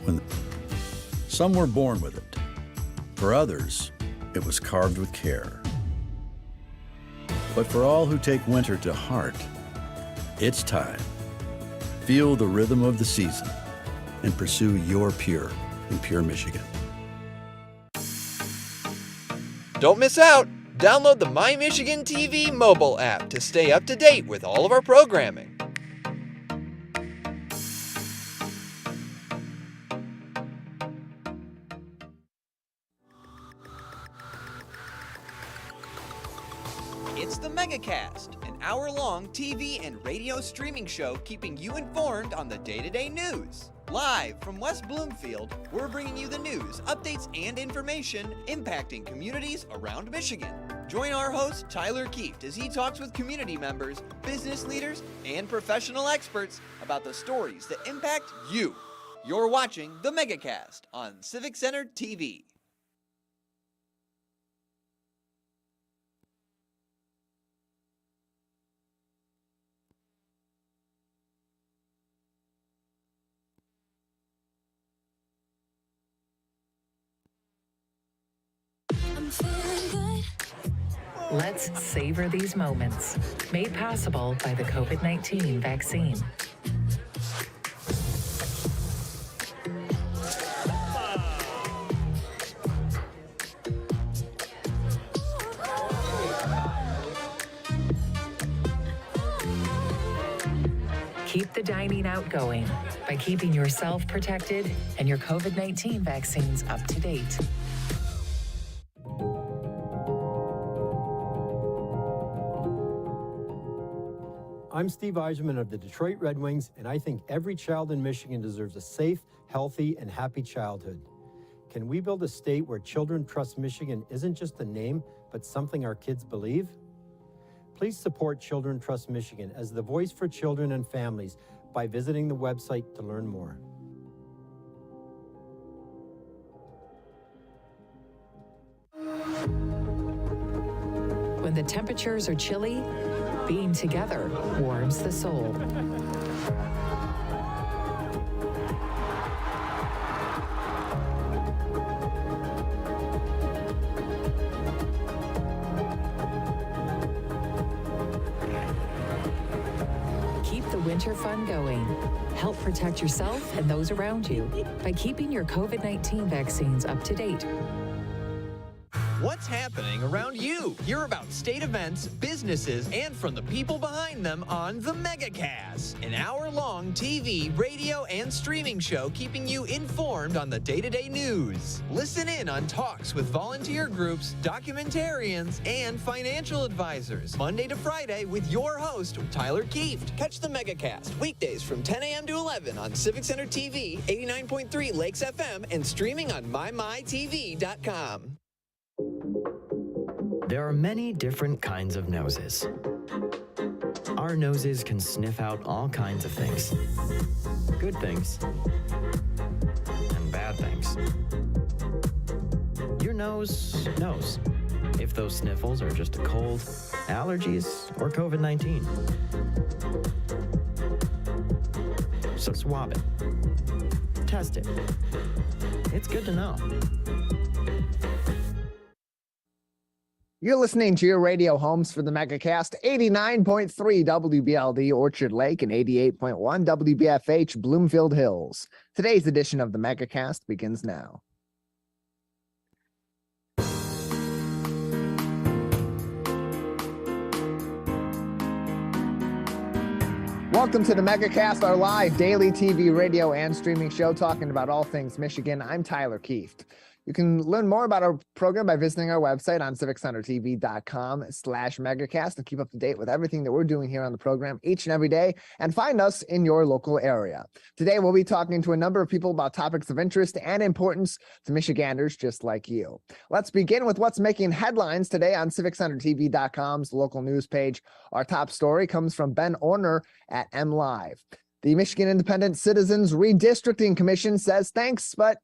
when some were born with it. For others, it was carved with care. But for all who take winter to heart, it's time. Feel the rhythm of the season and pursue your Pure in Pure, Michigan. Don't miss out! Download the My Michigan TV mobile app to stay up to date with all of our programming. It's the Megacast, an hour-long TV and radio streaming show keeping you informed on the day-to-day news. Live from West Bloomfield, we're bringing you the news, updates, and information impacting communities around Michigan. Join our host, Tyler Kieft, as he talks with community members, business leaders, and professional experts about the stories that impact you. You're watching the Megacast on Civic Center TV. Let's savor these moments. Made possible by the COVID-19 vaccine. Keep the dining out going by keeping yourself protected and your COVID-19 vaccines up to date. I'm Steve Eiserman of the Detroit Red Wings, and I think every child in Michigan deserves a safe, healthy, and happy childhood. Can we build a state where Children Trust Michigan isn't just a name, but something our kids believe? Please support Children Trust Michigan as the voice for children and families by visiting the website to learn more. When the temperatures are chilly, being together warms the soul. Keep the winter fun going. Help protect yourself and those around you by keeping your COVID-19 vaccines up to date. What's happening around you? Hear about state events, businesses, and from the people behind them on the Megacast, an hour-long TV, radio, and streaming show keeping you informed on the day-to-day news. Listen in on talks with volunteer groups, documentarians, and financial advisors, Monday to Friday with your host, Tyler Kieft. Catch the Megacast weekdays from 10 a.m. to 11 on Civic Center TV, 89.3 Lakes FM, and streaming on mymytv.com. There are many different kinds of noses. Our noses can sniff out all kinds of things. Good things and bad things. Your nose knows if those sniffles are just a cold, allergies, or COVID-19. So swab it. Test it. It's good to know. You're listening to your radio homes for the Megacast, 89.3 WBLD Orchard Lake and 88.1 WBFH Bloomfield Hills. Today's edition of the Megacast begins now. Welcome to the Megacast, our live daily TV, radio, and streaming show talking about all things Michigan. I'm Tyler Kieft. You can learn more about our program by visiting our website on civiccentertv.com/megacast and keep up to date with everything that we're doing here on the program each and every day, and find us in your local area. Today, we'll be talking to a number of people about topics of interest and importance to Michiganders just like you. Let's begin with what's making headlines today on civiccentertv.com's local news page. Our top story comes from Ben Orner at MLive. The Michigan Independent Citizens Redistricting Commission says thanks, but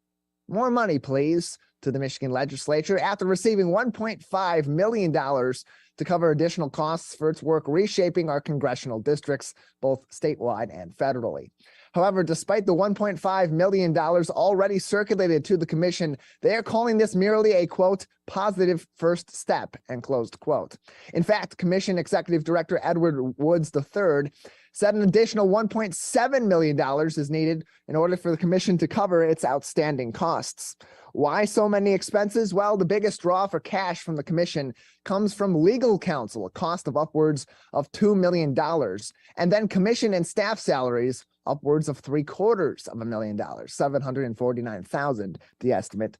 more money, please, to the Michigan legislature after receiving $1.5 million to cover additional costs for its work reshaping our congressional districts, both statewide and federally. However, despite the $1.5 million already circulated to the commission, they are calling this merely a, quote, positive first step, end closed quote. In fact, Commission Executive Director Edward Woods III said an additional $1.7 million is needed in order for the commission to cover its outstanding costs. Why so many expenses? Well, the biggest draw for cash from the commission comes from legal counsel, a cost of upwards of $2 million, and then commission and staff salaries upwards of $750,000, $749,000, the estimate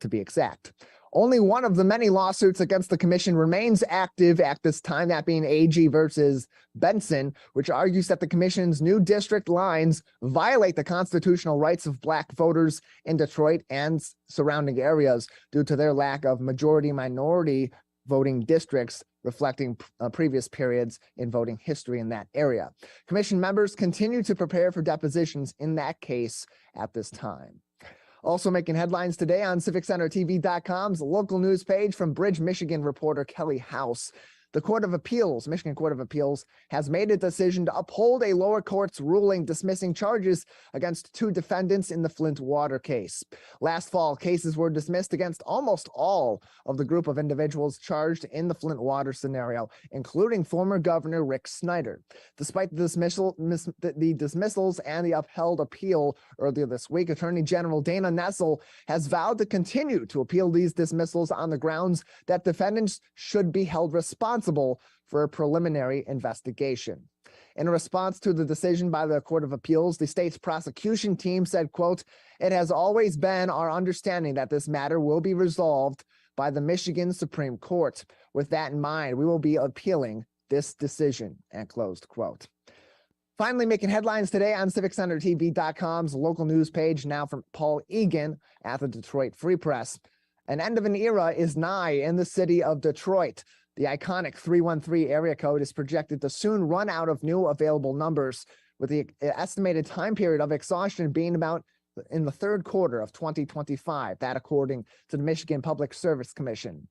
to be exact. Only one of the many lawsuits against the commission remains active at this time, that being AG versus Benson, which argues that the commission's new district lines violate the constitutional rights of Black voters in Detroit and surrounding areas due to their lack of majority-minority voting districts reflecting previous periods in voting history in that area. Commission members continue to prepare for depositions in that case at this time. Also making headlines today on CivicCenterTV.com's local news page from Bridge, Michigan reporter Kelly House. The Michigan Court of Appeals, has made a decision to uphold a lower court's ruling dismissing charges against 2 defendants in the Flint water case. Last fall, cases were dismissed against almost all of the group of individuals charged in the Flint water scenario, including former Governor Rick Snyder. Despite the dismissals and the upheld appeal earlier this week, Attorney General Dana Nessel has vowed to continue to appeal these dismissals on the grounds that defendants should be held responsible for a preliminary investigation. In response to the decision by the Court of Appeals, the state's prosecution team said, quote, "It has always been our understanding that this matter will be resolved by the Michigan Supreme Court. With that in mind, we will be appealing this decision," end closed quote. Finally, making headlines today on CivicCenterTV.com's local news page, now from Paul Egan at the Detroit Free Press. An end of an era is nigh in the city of Detroit. The iconic 313 area code is projected to soon run out of new available numbers, with the estimated time period of exhaustion being about in the third quarter of 2025, that according to the Michigan Public Service Commission.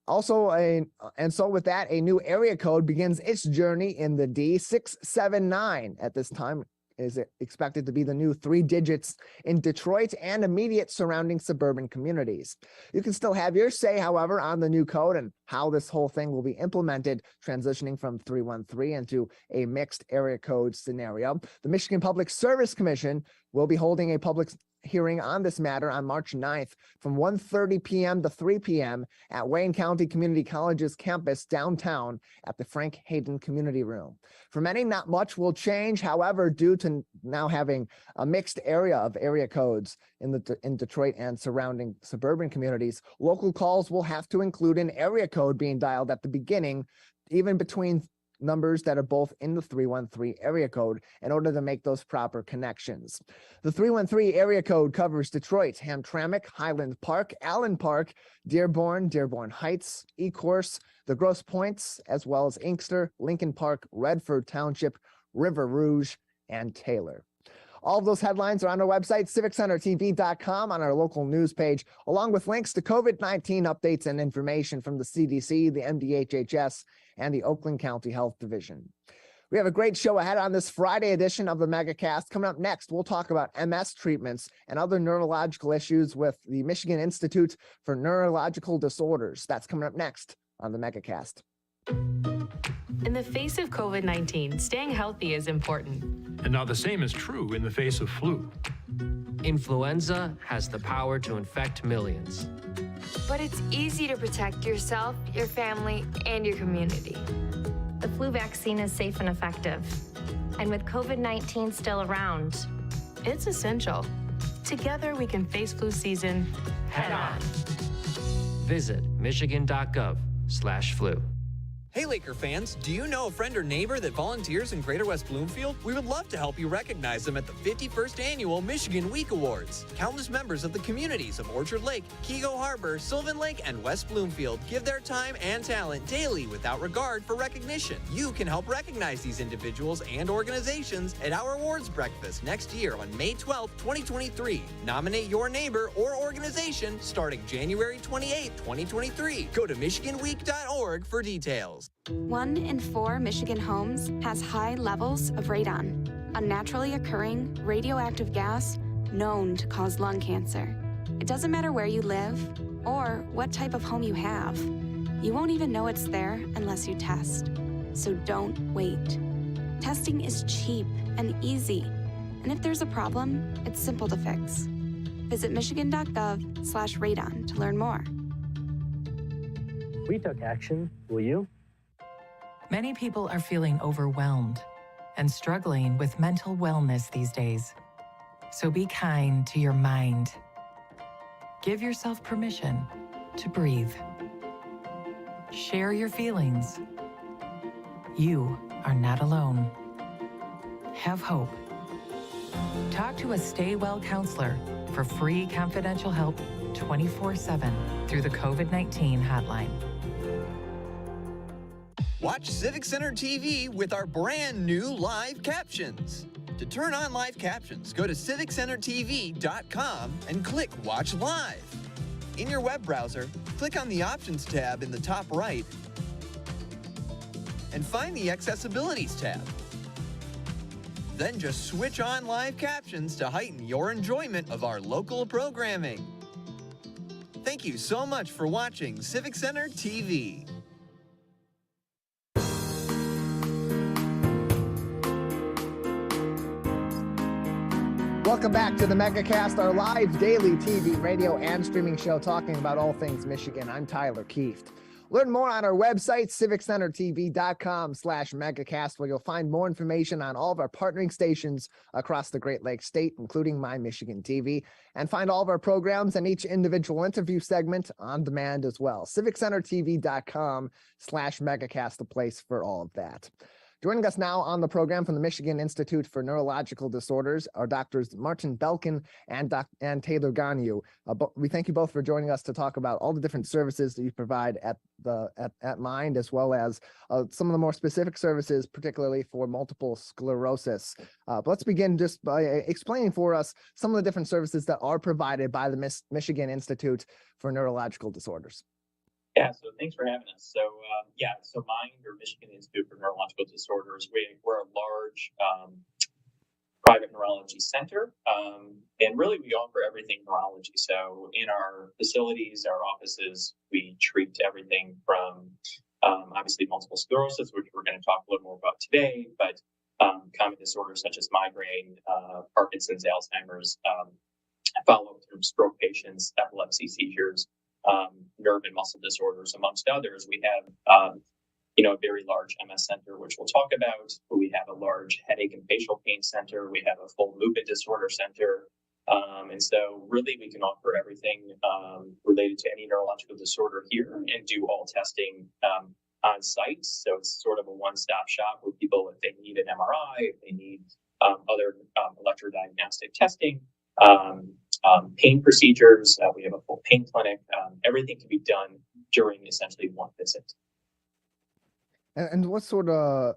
Also, with that, a new area code begins its journey in the D679 at this time. Is expected to be the new 3 digits in Detroit and immediate surrounding suburban communities. You can still have your say, however, on the new code and how this whole thing will be implemented, transitioning from 313 into a mixed area code scenario. The Michigan Public Service Commission will be holding a public hearing on this matter on March 9th from 1:30 p.m. to 3 p.m. at Wayne County Community College's campus downtown at the Frank Hayden Community Room. For many, not much will change. However, due to now having a mixed area of area codes in Detroit and surrounding suburban communities, local calls will have to include an area code being dialed at the beginning, even between numbers that are both in the 313 area code in order to make those proper connections. The 313 area code covers Detroit, Hamtramck, Highland Park, Allen Park, Dearborn, Dearborn Heights, Ecorse, the Grosse Pointes, as well as Inkster, Lincoln Park, Redford Township, River Rouge, and Taylor. All of those headlines are on our website, CivicCenterTV.com, on our local news page, along with links to COVID-19 updates and information from the CDC, the MDHHS, and the Oakland County Health Division. We have a great show ahead on this Friday edition of the Megacast. Coming up next, we'll talk about MS treatments and other neurological issues with the Michigan Institute for Neurological Disorders. That's coming up next on the Megacast. In the face of COVID-19, staying healthy is important. And now the same is true in the face of flu. Influenza has the power to infect millions. But it's easy to protect yourself, your family, and your community. The flu vaccine is safe and effective. And with COVID-19 still around, it's essential. Together we can face flu season head on. Visit michigan.gov/flu. Hey Laker fans, do you know a friend or neighbor that volunteers in Greater West Bloomfield? We would love to help you recognize them at the 51st Annual Michigan Week Awards. Countless members of the communities of Orchard Lake, Keego Harbor, Sylvan Lake, and West Bloomfield give their time and talent daily without regard for recognition. You can help recognize these individuals and organizations at our awards breakfast next year on May 12, 2023. Nominate your neighbor or organization starting January 28, 2023. Go to michiganweek.org for details. 1 in 4 Michigan homes has high levels of radon. a naturally occurring radioactive gas known to cause lung cancer. It doesn't matter where you live or what type of home you have. You won't even know it's there unless you test. So don't wait. Testing is cheap and easy. And if there's a problem, it's simple to fix. Visit michigan.gov/radon to learn more. We took action. Will you? Many people are feeling overwhelmed and struggling with mental wellness these days. So be kind to your mind. Give yourself permission to breathe. Share your feelings. You are not alone. Have hope. Talk to a Stay Well counselor for free confidential help 24/7 through the COVID-19 hotline. Watch Civic Center TV with our brand new live captions. To turn on live captions, go to civiccentertv.com and click Watch Live. In your web browser, click on the Options tab in the top right and find the Accessibilities tab. Then just switch on live captions to heighten your enjoyment of our local programming. Thank you so much for watching Civic Center TV. Welcome back to the Megacast, our live daily TV, radio, and streaming show talking about all things Michigan. I'm Tyler Kieft. Learn more on our website, civiccentertv.com/megacast, where you'll find more information on all of our partnering stations across the Great Lakes state, including My Michigan TV, and find all of our programs and each individual interview segment on demand as well. civiccentertv.com/megacast, the place for all of that. Joining us now on the program from the Michigan Institute for Neurological Disorders are Doctors Martin Belkin and Taylor Gonu. We thank you both for joining us to talk about all the different services that you provide at Mind, as well as some of the more specific services, particularly for multiple sclerosis. But let's begin just by explaining for us some of the different services that are provided by the Michigan Institute for Neurological Disorders. Yeah, so thanks for having us. So Mind, or Michigan Institute for Neurological Disorders, we're a large private neurology center, and really we offer everything neurology. So in our facilities, our offices, we treat everything from obviously multiple sclerosis, which we're going to talk a little more about today, but common disorders such as migraine, Parkinson's, Alzheimer's, follow-up through stroke patients, epilepsy, seizures, nerve and muscle disorders, amongst others. We have, a very large MS center, which we'll talk about. We have a large headache and facial pain center. We have a full movement disorder center. And so really we can offer everything related to any neurological disorder here and do all testing on site. So it's sort of a one-stop shop where people, if they need an MRI, if they need other electrodiagnostic testing, pain procedures. We have a full pain clinic. Everything can be done during essentially one visit. And what sort of,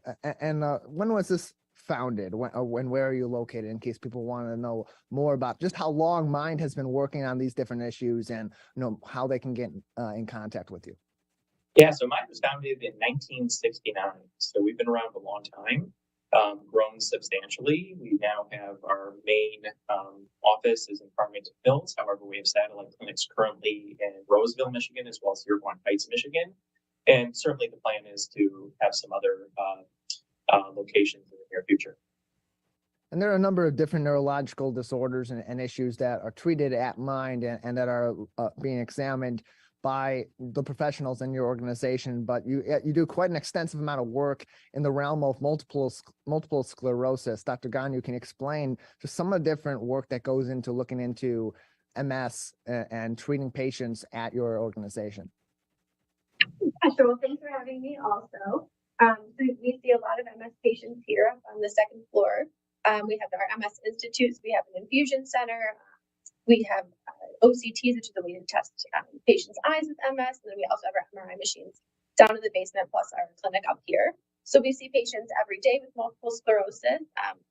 when was this founded? When, where are you located, in case people want to know more about just how long Mind has been working on these different issues and how they can get in contact with you? Yeah, so Mind was founded in 1969. So we've been around a long time. Grown substantially. We now have our main office is in Farmington Hills. However, we have satellite clinics currently in Roseville, Michigan, as well as Dearborn Heights, Michigan. And certainly the plan is to have some other locations in the near future. And there are a number of different neurological disorders and issues that are treated at Mind and that are being examined by the professionals in your organization, but you do quite an extensive amount of work in the realm of multiple sclerosis. Dr. Gonu, can you explain just some of the different work that goes into looking into MS and treating patients at your organization? Yeah, sure. Well, thanks for having me also. So we see a lot of MS patients here up on the second floor. We have our MS institutes. We have an infusion center. We have OCTs, which is the way to test patients' eyes with MS. And then we also have our MRI machines down in the basement, plus our clinic up here. So we see patients every day with multiple sclerosis.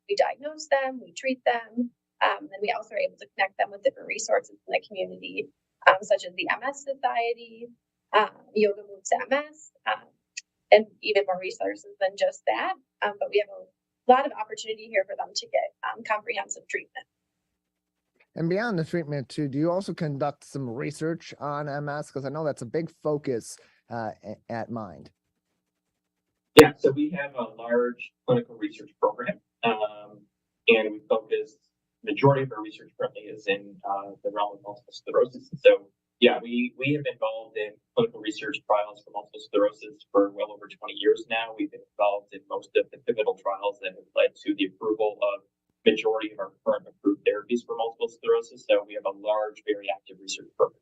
We diagnose them, we treat them, and we also are able to connect them with different resources in the community, such as the MS Society, Yoga Moves MS, and even more resources than just that. But we have a a lot of opportunity here for them to get comprehensive treatment. And beyond the treatment too, do you also conduct some research on MS? Because I know that's a big focus at Mind. Yeah, so we have a large clinical research program, and we focus, majority of our research currently is in the realm of multiple sclerosis. So yeah, we have been involved in clinical research trials for multiple sclerosis for well over 20 years now. We've been involved in most of the pivotal trials that have led to the approval of majority of our current approved therapies for multiple sclerosis. So we have a large, very active research program.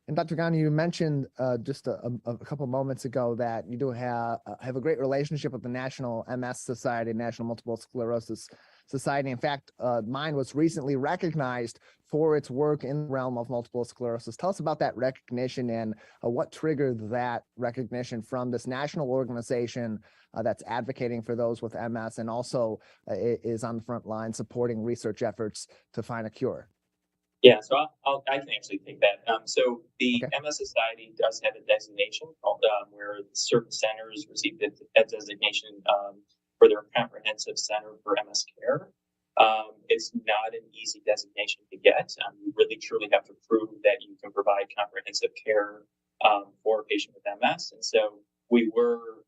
And Dr. Ghani, you mentioned just a couple moments ago that you do have a great relationship with the National MS Society, National Multiple Sclerosis Society. In fact, Mind was recently recognized for its work in the realm of multiple sclerosis. Tell us about that recognition and what triggered that recognition from this national organization that's advocating for those with MS and also is on the front line supporting research efforts to find a cure. Yeah, so I can actually take that. So the MS Society does have a designation called where certain centers receive a designation for their comprehensive center for MS care. It's not an easy designation to get. You really truly have to prove that you can provide comprehensive care for a patient with MS. And so we were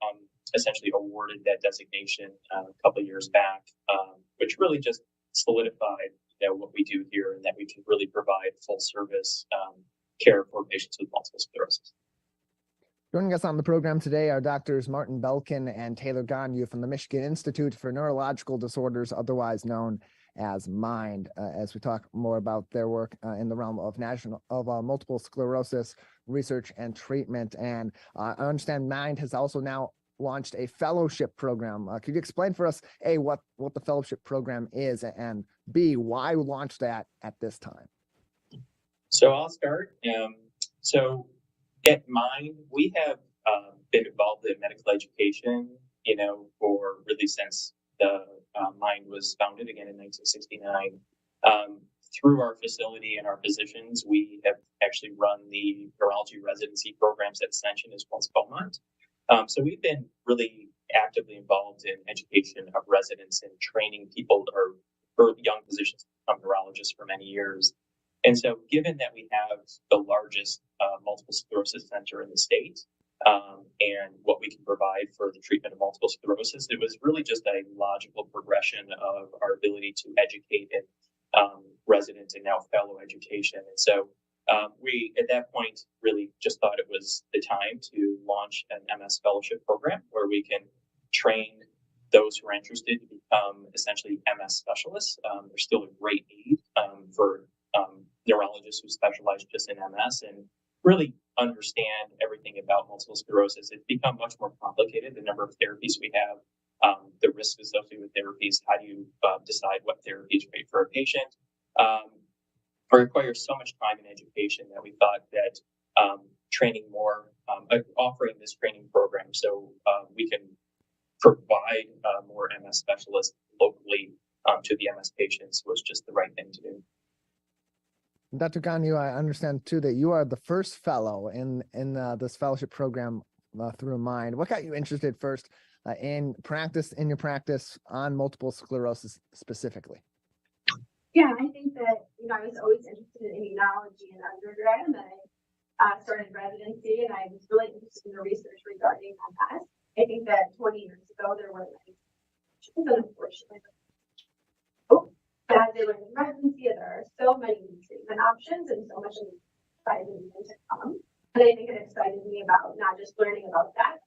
essentially awarded that designation a couple of years back, which really just solidified what we do here and that we can really provide full service care for patients with multiple sclerosis. Joining us on the program today are Doctors Martin Belkin and Taylor Ghani from the Michigan Institute for Neurological Disorders, otherwise known as Mind, as we talk more about their work in the realm of multiple sclerosis research and treatment. And I understand Mind has also now launched a fellowship program. Could you explain for us, A, what the fellowship program is, and B, why launch that at this time? So I'll start. So at Mind, we have been involved in medical education, for really since the Mind was founded again in 1969. Through our facility and our physicians, we have actually run the neurology residency programs at Ascension as well as Beaumont. So we've been really actively involved in education of residents and training people or young physicians to become neurologists for many years. And so given that we have the largest multiple sclerosis center in the state and what we can provide for the treatment of multiple sclerosis, it was really just a logical progression of our ability to educate and resident and now fellow education. And so we, at that point, really just thought it was the time to launch an MS fellowship program where we can train those who are interested to become essentially MS specialists. There's still a great need for neurologists who specialize just in MS and really understand everything about multiple sclerosis. It's become much more complicated, the number of therapies we have, the risks associated with therapies, how do you decide what therapy is right for a patient. It requires so much time and education that we thought that training more, offering this training program so we can provide more MS specialists locally to the MS patients was just the right thing to do. Dr. Ghani, I understand too that you are the first fellow in this fellowship program through Mind. What got you interested first in your practice on multiple sclerosis specifically? Yeah, I think that, I was always interested in immunology in undergrad, and then I started residency, and I was really interested in the research regarding MS. I think that 20 years ago, there were unfortunately, as they were in residency, there are so many treatment options and so much exciting to come. And I think it excited me about not just learning about that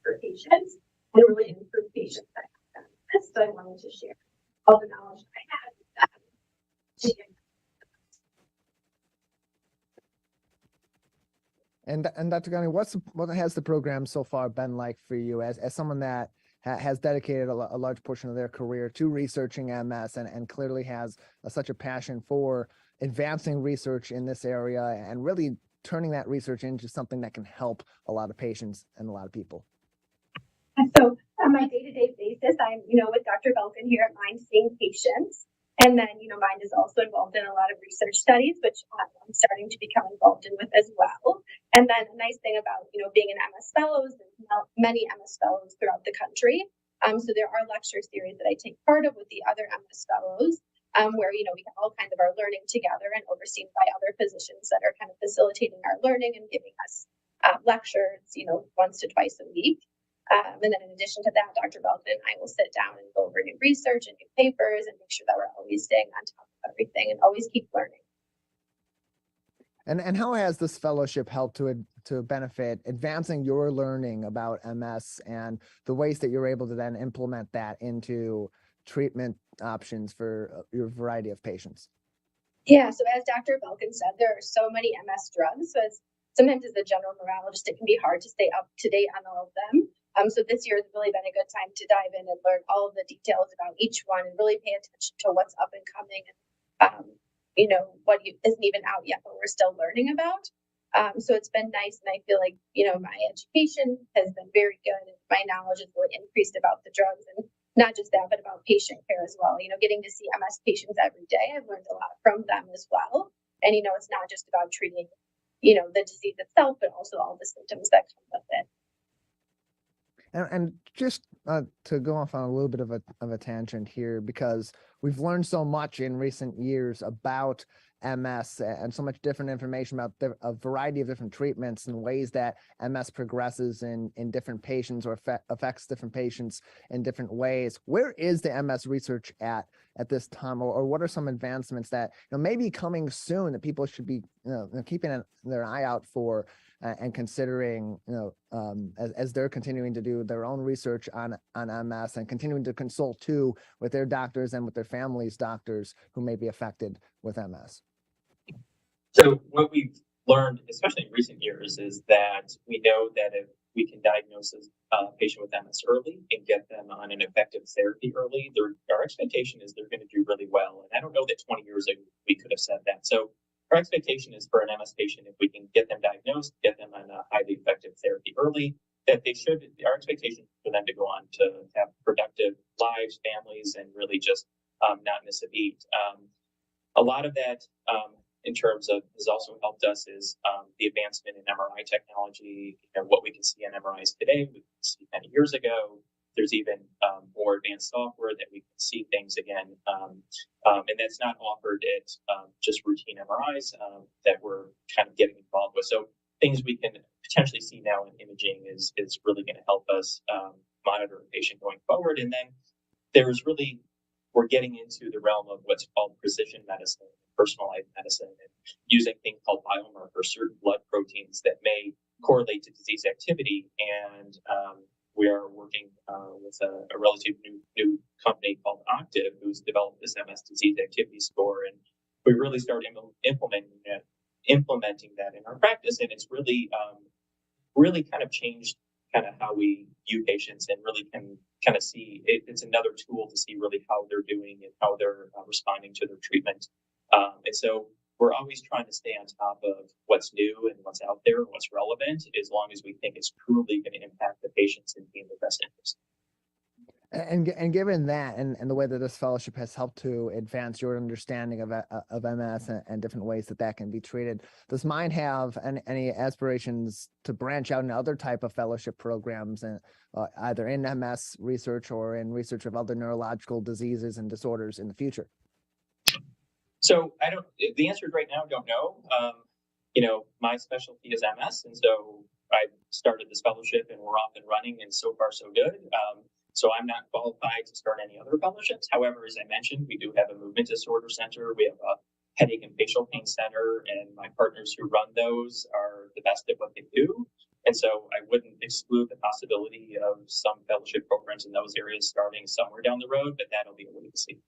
for patients and really improve patients that have MS. So I wanted to share all the knowledge that I had. And Dr. Ghani, what has the program so far been like for you as someone that has dedicated a large portion of their career to researching MS and clearly has such a passion for advancing research in this area and really turning that research into something that can help a lot of patients and a lot of people? So on my day-to-day basis, I'm, with Dr. Belkin here at Mind seeing patients. And then, Mind is also involved in a lot of research studies, which I'm starting to become involved in with as well. And then a nice thing about, being an MS fellow is there's many MS fellows throughout the country. So there are lecture series that I take part of with the other MS fellows, where, we get all kinds of our learning together and overseen by other physicians that are kind of facilitating our learning and giving us lectures, once to twice a week. And then in addition to that, Dr. Belkin and I will sit down and go over new research and new papers and make sure that we're always staying on top of everything and always keep learning. And how has this fellowship helped to benefit advancing your learning about MS and the ways that you're able to then implement that into treatment options for your variety of patients? Yeah, so as Dr. Belkin said, there are so many MS drugs. So sometimes as a general neurologist, it can be hard to stay up to date on all of them. So this year has really been a good time to dive in and learn all of the details about each one and really pay attention to what's up and coming and, what isn't even out yet, but we're still learning about. So it's been nice. And I feel like, my education has been very good and my knowledge has really increased about the drugs and not just that, but about patient care as well. Getting to see MS patients every day, I've learned a lot from them as well. And, it's not just about treating, the disease itself, but also all the symptoms that come with it. And just to go off on a little bit of a tangent here, because we've learned so much in recent years about MS and so much different information about a variety of different treatments and ways that MS progresses in different patients or affects different patients in different ways. Where is the MS research at this time, or what are some advancements that may be coming soon that people should be keeping their eye out for? And considering, as they're continuing to do their own research on MS and continuing to consult too with their doctors and with their families' doctors who may be affected with MS. So what we've learned, especially in recent years, is that we know that if we can diagnose a patient with MS early and get them on an effective therapy early, our expectation is they're going to do really well. And I don't know that 20 years ago we could have said that. So our expectation is for an MS patient, if we can get them diagnosed, get them on a highly effective therapy early, that our expectation for them to go on to have productive lives, families, and really just not miss a beat. A lot of that in terms of has also helped us is the advancement in MRI technology. What we can see on MRIs today, we can see many years ago. There's even more advanced software that we can see things again. And that's not offered at just routine MRIs that we're kind of getting involved with. So things we can potentially see now in imaging is really going to help us monitor a patient going forward. And then we're getting into the realm of what's called precision medicine, personalized medicine, and using things called biomarkers, certain blood proteins that may correlate to disease activity. And we are working with a relatively new company called Octave, who's developed this MS disease activity score. And we really started implementing that in our practice. And it's really kind of changed kind of how we view patients and really can kind of see it's another tool to see really how they're doing and how they're responding to their treatment. And so we're always trying to stay on top of what's new and what's out there, what's relevant, as long as we think it's truly going to impact the patients and be in their best interest. And given that and the way that this fellowship has helped to advance your understanding of MS and different ways that can be treated, does MIND have any aspirations to branch out into other type of fellowship programs, and either in MS research or in research of other neurological diseases and disorders in the future? So the answer is right now, I don't know. My specialty is MS. And so I started this fellowship and we're off and running, and so far so good. So I'm not qualified to start any other fellowships. However, as I mentioned, we do have a movement disorder center. We have a headache and facial pain center, and my partners who run those are the best at what they do. And so I wouldn't exclude the possibility of some fellowship programs in those areas starting somewhere down the road, but that'll be a wait and see.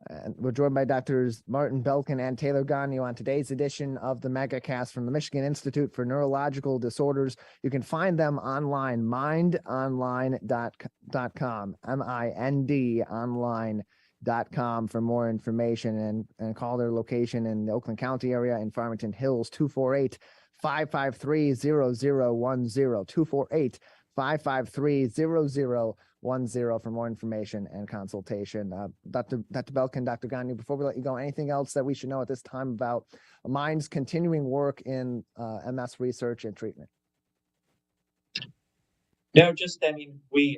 And we're joined by Drs. Martin Belkin and Taylor Gagnon on today's edition of the Megacast from the Michigan Institute for Neurological Disorders. You can find them online, mindonline.com, MIND online.com for more information, and call their location in the Oakland County area in Farmington Hills, 248-553-0010, 248-553-0010 for more information and consultation. Dr. Belkin, Dr. Gagnon, before we let you go, anything else that we should know at this time about MIND's continuing work in MS research and treatment? No, just, I mean, we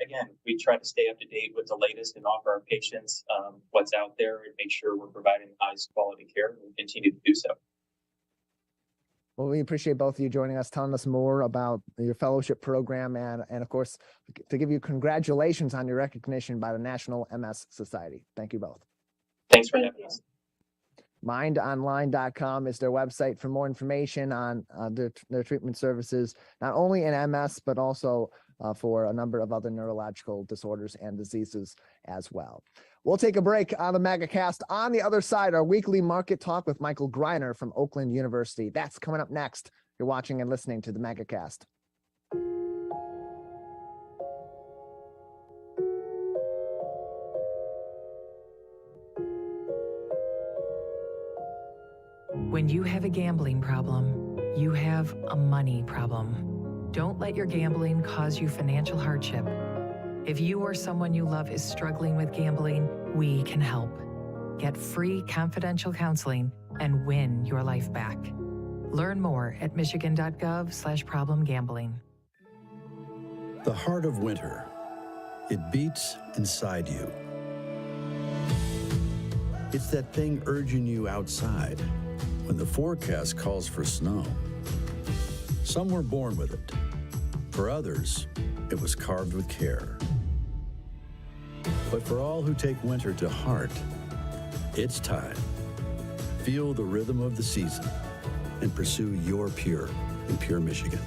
try to stay up to date with the latest and offer our patients what's out there and make sure we're providing the highest quality care, and we'll continue to do so. Well, we appreciate both of you joining us, telling us more about your fellowship program, and of course, to give you congratulations on your recognition by the National MS Society. Thank you both. Thanks for having us. mindonline.com is their website for more information on their treatment services, not only in MS, but also for a number of other neurological disorders and diseases as well. We'll take a break on the MegaCast. On the other side, our weekly market talk with Michael Greiner from Oakland University. That's coming up next. You're watching and listening to the MegaCast. When you have a gambling problem, you have a money problem. Don't let your gambling cause you financial hardship. If you or someone you love is struggling with gambling, we can help. Get free confidential counseling and win your life back. Learn more at michigan.gov/problemgambling. The heart of winter. It beats inside you. It's that thing urging you outside when the forecast calls for snow. Some were born with it. For others, it was carved with care. But for all who take winter to heart, it's time. Feel the rhythm of the season and pursue your pure in Pure, Michigan.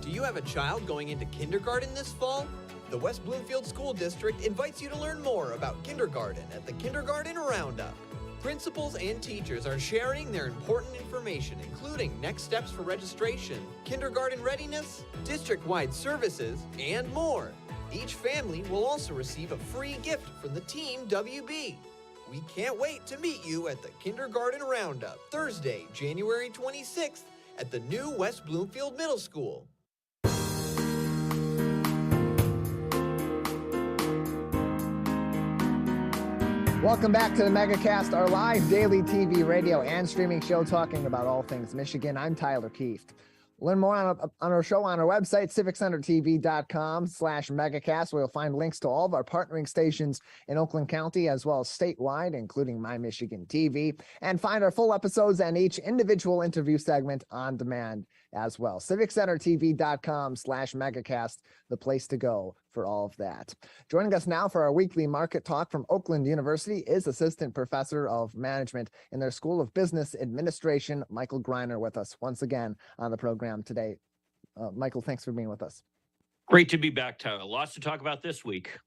Do you have a child going into kindergarten this fall? The West Bloomfield School District invites you to learn more about kindergarten at the Kindergarten Roundup. Principals and teachers are sharing their important information, including next steps for registration, kindergarten readiness, district-wide services, and more. Each family will also receive a free gift from the Team WB. We can't wait to meet you at the Kindergarten Roundup, Thursday, January 26th at the new West Bloomfield Middle School. Welcome back to the MegaCast, our live daily TV, radio, and streaming show talking about all things Michigan. I'm Tyler Kieft. Learn more on our show on our website, civiccentertv.com/megacast, where you'll find links to all of our partnering stations in Oakland County, as well as statewide, including My Michigan TV, and find our full episodes and each individual interview segment on demand as well. civiccentertv.com/megacast, the place to go for all of that. Joining us now for our weekly market talk from Oakland University is Assistant Professor of Management in their School of Business Administration, Michael Greiner, with us once again on the program today. Michael, thanks for being with us. Great to be back, Tyler. Lots to talk about this week.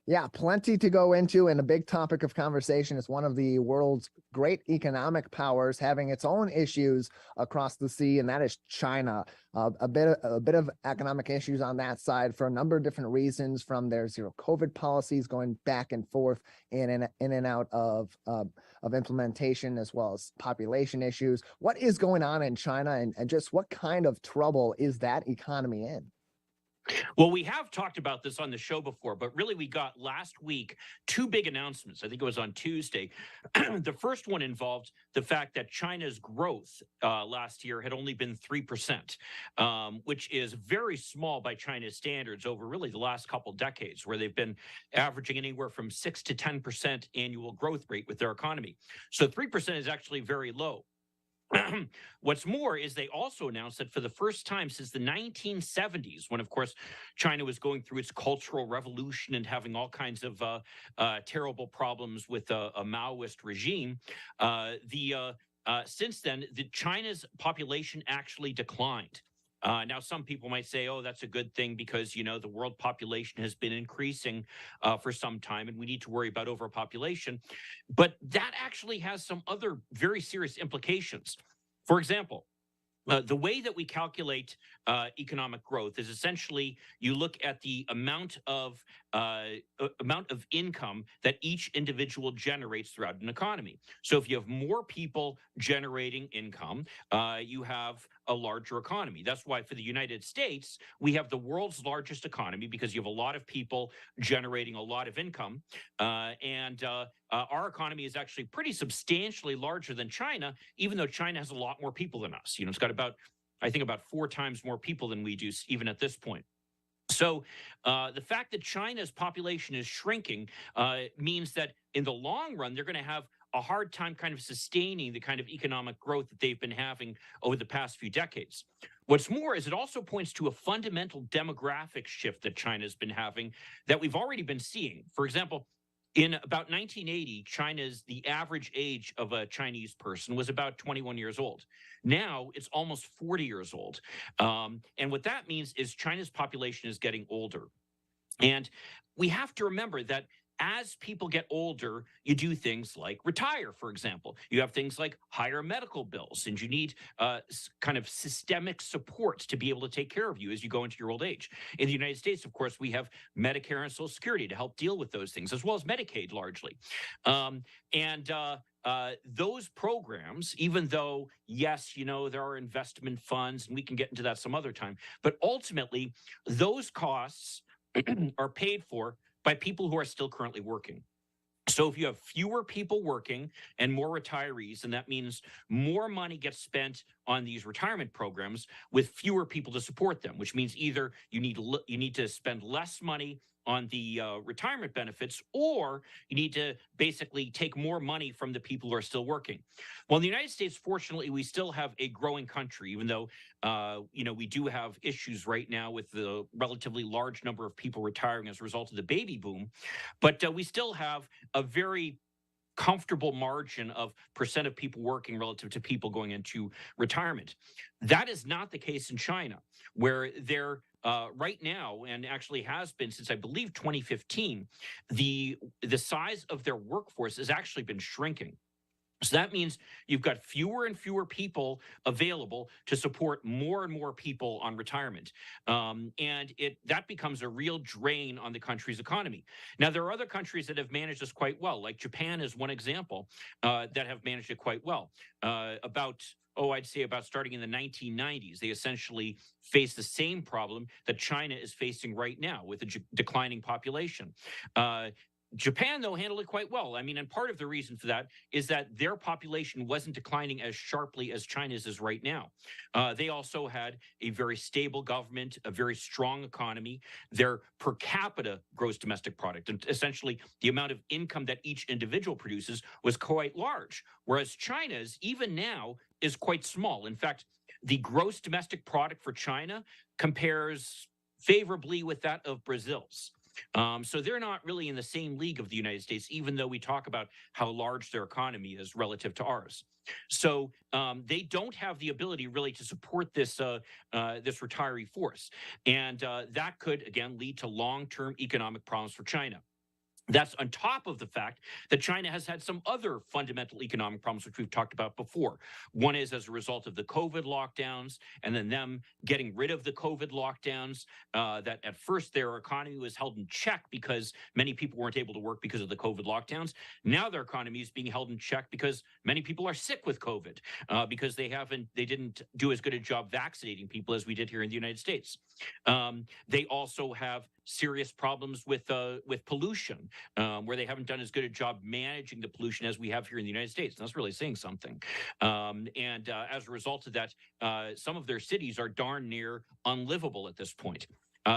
Yeah, plenty to go into, and a big topic of conversation is one of the world's great economic powers having its own issues across the sea, and that is China. A bit of economic issues on that side for a number of different reasons, from their zero COVID policies going back and forth in and out of implementation, as well as population issues. What is going on in China, and just what kind of trouble is that economy in? Well, we have talked about this on the show before, but really we got last week two big announcements. I think it was on Tuesday. The first one involved the fact that China's growth last year had only been 3%, which is very small by China's standards over really the last couple decades, where they've been averaging anywhere from 6 to 10% annual growth rate with their economy. So 3% is actually very low. What's more is they also announced that for the first time since the 1970s, when, of course, China was going through its cultural revolution and having all kinds of terrible problems with a Maoist regime, since then, China's population actually declined. Now, some people might say, oh, that's a good thing because, you know, the world population has been increasing for some time and we need to worry about overpopulation. But that actually has some other very serious implications. For example, the way that we calculate economic growth is essentially you look at the amount of income that each individual generates throughout an economy. So if you have more people generating income, you have a larger economy. That's why for the United States, we have the world's largest economy because you have a lot of people generating a lot of income. And our economy is actually pretty substantially larger than China, even though China has a lot more people than us. You know, it's got about 4 times more people than we do, even at this point. So the fact that China's population is shrinking means that in the long run, they're going to have a hard time kind of sustaining the kind of economic growth that they've been having over the past few decades. What's more is it also points to a fundamental demographic shift that China's been having that we've already been seeing. For example, in about 1980, the average age of a Chinese person was about 21 years old. Now it's almost 40 years old. And what that means is China's population is getting older. And we have to remember that as people get older, you do things like retire, for example. You have things like higher medical bills, and you need kind of systemic support to be able to take care of you as you go into your old age. In the United States, of course, we have Medicare and Social Security to help deal with those things, as well as Medicaid largely. Those programs, even though, yes, there are investment funds, and we can get into that some other time, but ultimately, those costs are paid for by people who are still currently working. So if you have fewer people working and more retirees, then that means more money gets spent on these retirement programs with fewer people to support them, which means either you need to spend less money on the retirement benefits, or you need to basically take more money from the people who are still working. Well, in the United States, fortunately, we still have a growing country, even though we do have issues right now with the relatively large number of people retiring as a result of the baby boom. But we still have a very comfortable margin of percent of people working relative to people going into retirement. That is not the case in China, where they're right now, and actually has been since I believe 2015, the size of their workforce has actually been shrinking. So that means you've got fewer and fewer people available to support more and more people on retirement. And that becomes a real drain on the country's economy. Now, there are other countries that have managed this quite well, like Japan is one example that have managed it quite well. I'd say about starting in the 1990s, they essentially faced the same problem that China is facing right now with a declining population. Japan, though, handled it quite well. I mean, and part of the reason for that is that their population wasn't declining as sharply as China's is right now. They also had a very stable government, a very strong economy. Their per capita gross domestic product, and essentially the amount of income that each individual produces, was quite large, whereas China's, even now, is quite small. In fact, the gross domestic product for China compares favorably with that of Brazil's. So they're not really in the same league of the United States, even though we talk about how large their economy is relative to ours. So they don't have the ability really to support this retiree force. And that could, again, lead to long-term economic problems for China. That's on top of the fact that China has had some other fundamental economic problems, which we've talked about before. One is as a result of the COVID lockdowns, and then them getting rid of the COVID lockdowns, that at first their economy was held in check because many people weren't able to work because of the COVID lockdowns. Now their economy is being held in check because many people are sick with COVID, because they didn't do as good a job vaccinating people as we did here in the United States. They also have serious problems with pollution, where they haven't done as good a job managing the pollution as we have here in the United States. And that's really saying something. As a result of that, some of their cities are darn near unlivable at this point.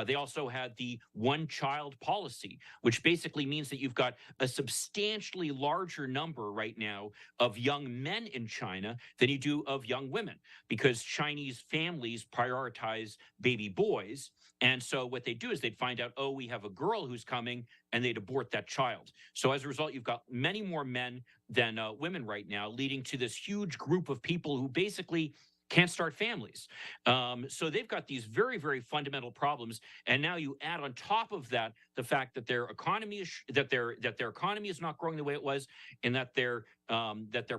They also had the one-child policy, which basically means that you've got a substantially larger number right now of young men in China than you do of young women, because Chinese families prioritize baby boys. And so what they do is they'd find out, we have a girl who's coming, and they'd abort that child. So as a result, you've got many more men than women right now, leading to this huge group of people who basically can't start families. So they've got these very, very fundamental problems. And now you add on top of that the fact that their economy is not growing the way it was, and that their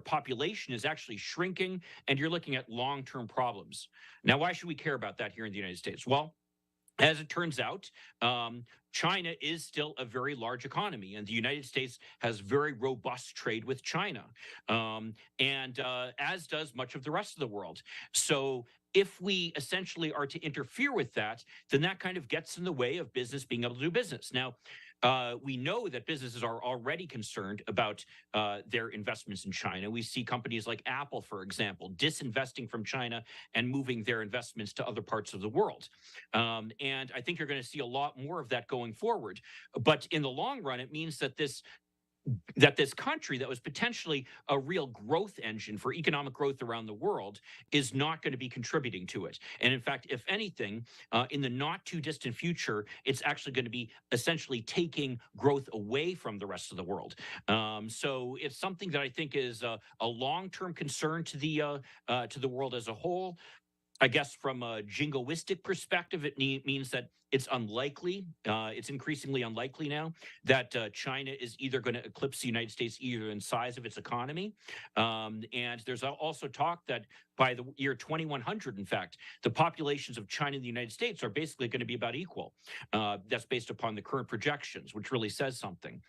population is actually shrinking, and you're looking at long-term problems. Now, why should we care about that here in the United States? Well, as it turns out, China is still a very large economy, and the United States has very robust trade with China, and as does much of the rest of the world. So if we essentially are to interfere with that, then that kind of gets in the way of business being able to do business. Now, we know that businesses are already concerned about their investments in China. We see companies like Apple, for example, disinvesting from China and moving their investments to other parts of the world. And I think you're going to see a lot more of that going forward. But in the long run, it means that this country that was potentially a real growth engine for economic growth around the world is not going to be contributing to it. And in fact, if anything, in the not too distant future, it's actually going to be essentially taking growth away from the rest of the world. So it's something that I think is a long-term concern to the world as a whole. I guess from a jingoistic perspective, it means that it's unlikely, it's increasingly unlikely now that China is either going to eclipse the United States either in size of its economy. And there's also talk that by the year 2100, in fact, the populations of China and the United States are basically going to be about equal. That's based upon the current projections, which really says something.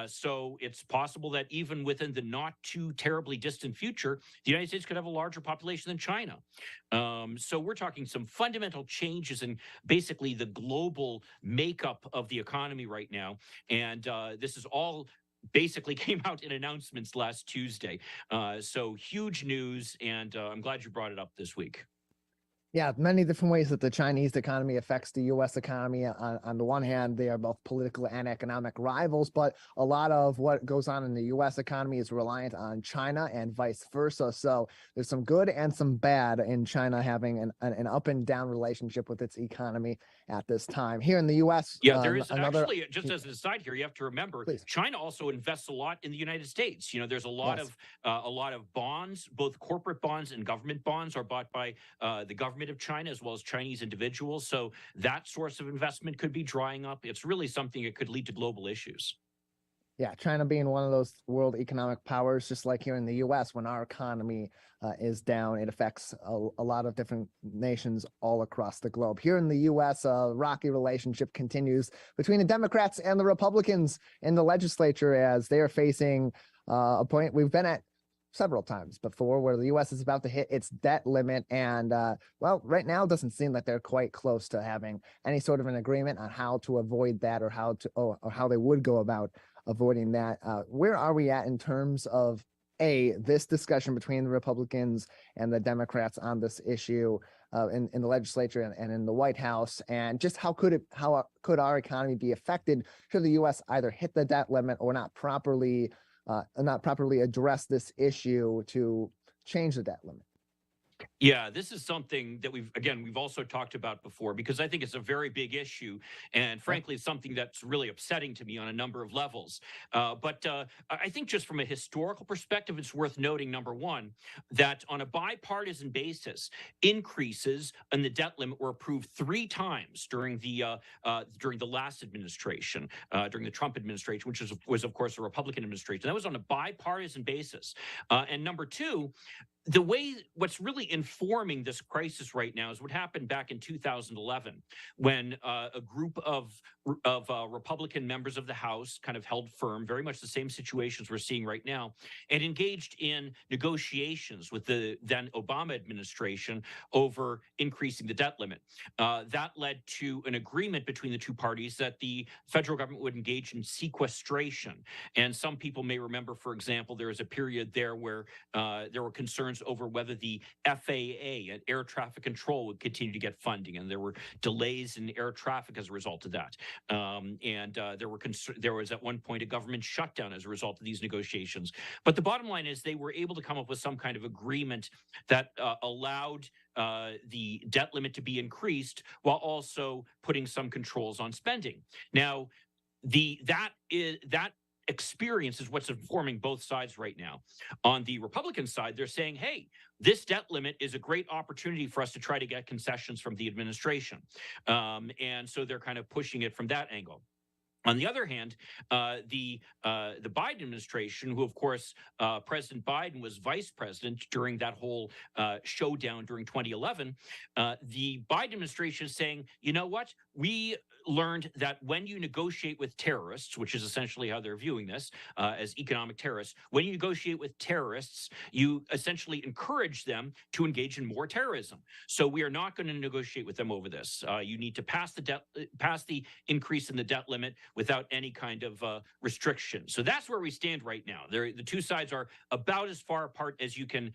So it's possible that even within the not too terribly distant future, the United States could have a larger population than China. So we're talking some fundamental changes in basically the global makeup of the economy right now. And this is all basically came out in announcements last Tuesday. So huge news, and I'm glad you brought it up this week. Yeah, many different ways that the Chinese economy affects the U.S. economy. On the one hand, they are both political and economic rivals, but a lot of what goes on in the U.S. economy is reliant on China and vice versa. So there's some good and some bad in China having an up and down relationship with its economy at this time. Here in the U.S., yeah, there is actually, just as an aside here, you have to remember, China also invests a lot in the United States. You know, there's a lot of bonds, both corporate bonds and government bonds are bought by the government of China as well as Chinese individuals. So that source of investment could be drying up. It's really something that could lead to global issues. Yeah, China being one of those world economic powers, just like here in the U.S., when our economy is down, it affects a lot of different nations all across the globe. Here in the U.S., a rocky relationship continues between the Democrats and the Republicans in the legislature as they are facing a point we've been at several times before where the U.S. is about to hit its debt limit. And well, right now it doesn't seem like they're quite close to having any sort of an agreement on how to avoid that or how they would go about avoiding that. Where are we at in terms of this discussion between the Republicans and the Democrats on this issue in the legislature and in the White House, and just how could our economy be affected should the U.S. either hit the debt limit or not properly address this issue to change the debt limit? Yeah, this is something that we've also talked about before, because I think it's a very big issue. And frankly, it's something that's really upsetting to me on a number of levels. But I think just from a historical perspective, it's worth noting, number one, that on a bipartisan basis, increases in the debt limit were approved 3 times during the last administration, during the Trump administration, which was of course a Republican administration. That was on a bipartisan basis. And number two, what's really informing this crisis right now is what happened back in 2011 when a group of Republican members of the House kind of held firm, very much the same situations we're seeing right now, and engaged in negotiations with the then Obama administration over increasing the debt limit. That led to an agreement between the two parties that the federal government would engage in sequestration. And some people may remember, for example, there was a period there where there were concerns over whether the FAA and air traffic control would continue to get funding, and there were delays in air traffic as a result of that. There was at one point a government shutdown as a result of these negotiations. But the bottom line is they were able to come up with some kind of agreement that allowed the debt limit to be increased while also putting some controls on spending. Now, that experience is what's informing both sides right now. On the Republican side, they're saying, hey, this debt limit is a great opportunity for us to try to get concessions from the administration. And so they're kind of pushing it from that angle. On the other hand, the Biden administration, who, of course, President Biden was vice president during that whole showdown during 2011, the Biden administration is saying, you know what, we learned that when you negotiate with terrorists, which is essentially how they're viewing this as economic terrorists, when you negotiate with terrorists, you essentially encourage them to engage in more terrorism. So we are not going to negotiate with them over this. You need to pass the increase in the debt limit without any kind of restriction. So that's where we stand right now. The two sides are about as far apart as you can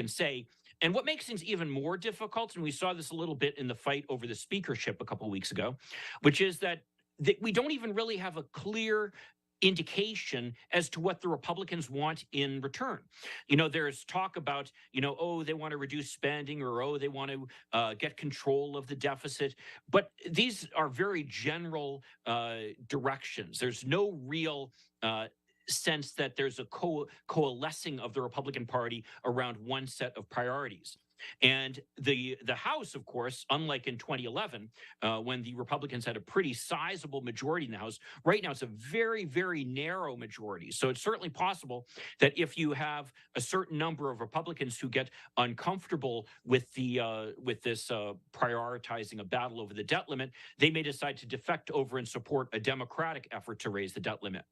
say. And what makes things even more difficult, and we saw this a little bit in the fight over the speakership a couple of weeks ago, which is that we don't even really have a clear indication as to what the Republicans want in return. There's talk about, oh, they want to reduce spending, or, oh, they want to get control of the deficit. But these are very general directions. There's no real sense that there's a coalescing of the Republican Party around one set of priorities. And the House, of course, unlike in 2011, when the Republicans had a pretty sizable majority in the House, right now it's a very, very narrow majority. So it's certainly possible that if you have a certain number of Republicans who get uncomfortable with this prioritizing a battle over the debt limit, they may decide to defect over and support a Democratic effort to raise the debt limit.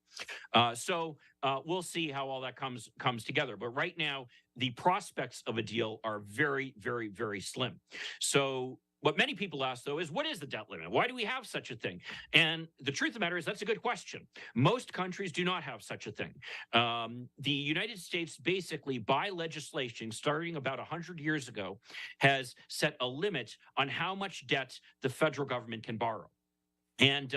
So we'll see how all that comes together. But right now, the prospects of a deal are very, very, very slim. So what many people ask, though, is what is the debt limit? Why do we have such a thing? And the truth of the matter is that's a good question. Most countries do not have such a thing. The United States, basically, by legislation, starting about 100 years ago, has set a limit on how much debt the federal government can borrow. And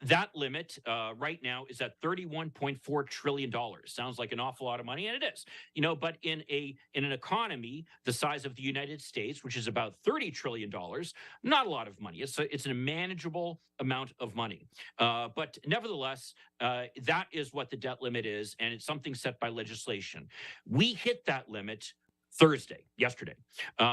that limit right now is at $31.4 trillion. Sounds like an awful lot of money, and it is. But in an economy the size of the United States, which is about $30 trillion, not a lot of money. It's a manageable amount of money. But nevertheless, that is what the debt limit is, and it's something set by legislation. We hit that limit yesterday.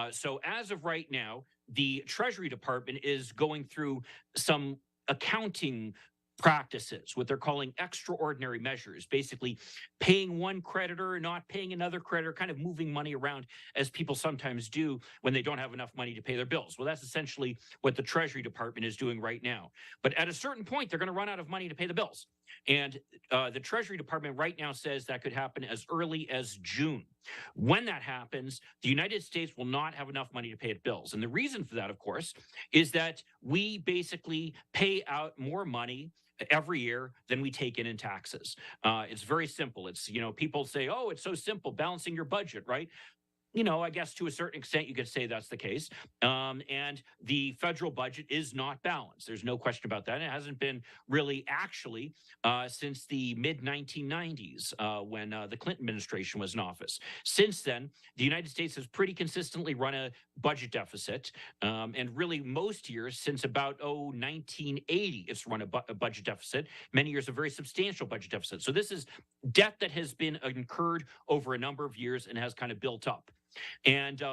So as of right now, the Treasury Department is going through some accounting practices, what they're calling extraordinary measures, basically paying one creditor, not paying another creditor, kind of moving money around as people sometimes do when they don't have enough money to pay their bills. Well, that's essentially what the Treasury Department is doing right now. But at a certain point, they're going to run out of money to pay the bills. And the Treasury Department right now says that could happen as early as June. When that happens, the United States will not have enough money to pay its bills. And the reason for that, of course, is that we basically pay out more money every year than we take in taxes. It's very simple. It's, people say, oh, it's so simple, balancing your budget, right? I guess to a certain extent, you could say that's the case. And the federal budget is not balanced. There's no question about that. And it hasn't been really actually since the mid-1990s when the Clinton administration was in office. Since then, the United States has pretty consistently run a budget deficit. And really most years since about 1980, it's run a budget deficit. Many years a very substantial budget deficit. So this is debt that has been incurred over a number of years and has kind of built up. And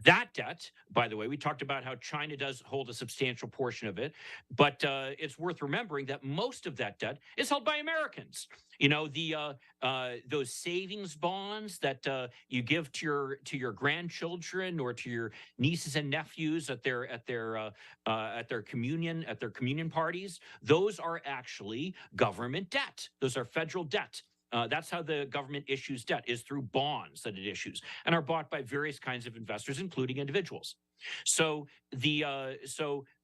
that debt, by the way, we talked about how China does hold a substantial portion of it, but it's worth remembering that most of that debt is held by Americans. Those savings bonds that you give to your grandchildren or to your nieces and nephews at their communion parties, those are actually government debt. Those are federal debt. That's how the government issues debt, is through bonds that it issues and are bought by various kinds of investors, including individuals. So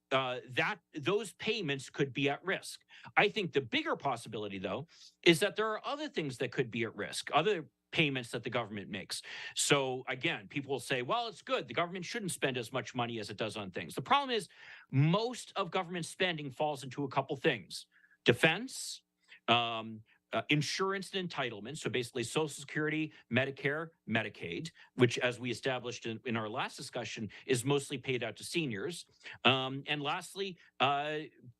those payments could be at risk. I think the bigger possibility, though, is that there are other things that could be at risk, other payments that the government makes. So again, people will say, well, it's good. The government shouldn't spend as much money as it does on things. The problem is most of government spending falls into a couple things: defense, insurance and entitlements, so basically Social Security, Medicare, Medicaid, which, as we established in our last discussion, is mostly paid out to seniors. And lastly,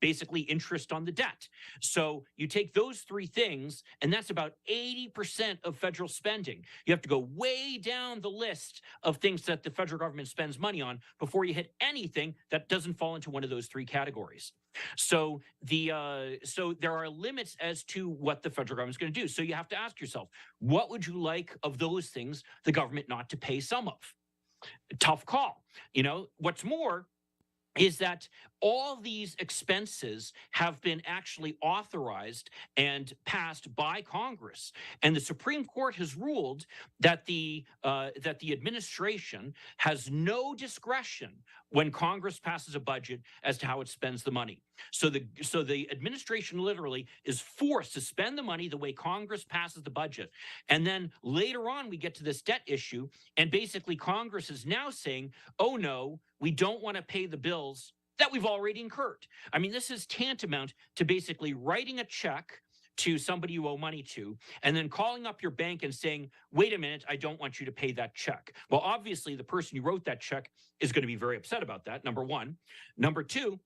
basically interest on the debt. So you take those three things, and that's about 80% of federal spending. You have to go way down the list of things that the federal government spends money on before you hit anything that doesn't fall into one of those three categories. So there are limits as to what the federal government is going to do. So you have to ask yourself, what would you like of those things the government not to pay some of? Tough call. What's more is that all these expenses have been actually authorized and passed by Congress, and the Supreme Court has ruled that the administration has no discretion when Congress passes a budget as to how it spends the money. So the administration literally is forced to spend the money the way Congress passes the budget, and then later on we get to this debt issue, and basically Congress is now saying, "Oh no, we don't want to pay the bills that we've already incurred." I mean, this is tantamount to basically writing a check to somebody you owe money to, and then calling up your bank and saying, "Wait a minute, I don't want you to pay that check." Well, obviously, the person who wrote that check is going to be very upset about that, number one. Number two,